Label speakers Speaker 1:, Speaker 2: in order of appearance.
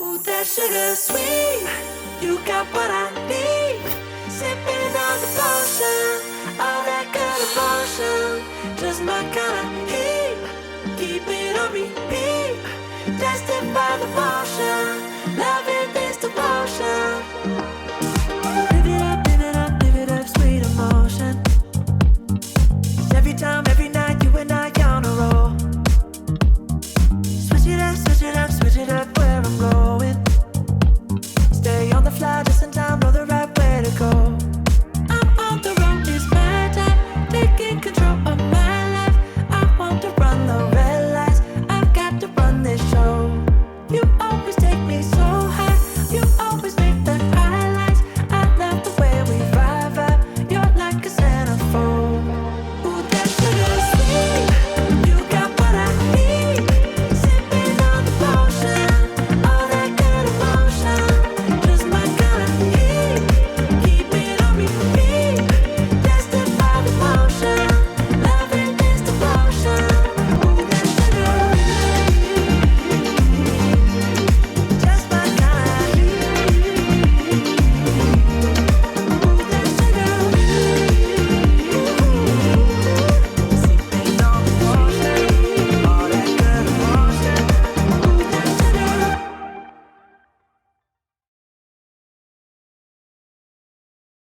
Speaker 1: Ooh, that sugar sweet, you got what I need. Sipping on the potion, all that good emotion, just my kind of heat. Keep it on repeat, destined by the potion, loving this devotion. Live it up, live it up, live it up, sweet emotion. 'Cause every time, every night, you and I on a roll. Switch it up, switch it up, switch it up where I'm going. Stay on the fly just in time, know the right way to go. I'm on the road, it's my time, taking control of my life. I want to run the red lights, I've got to run this show. You always take me so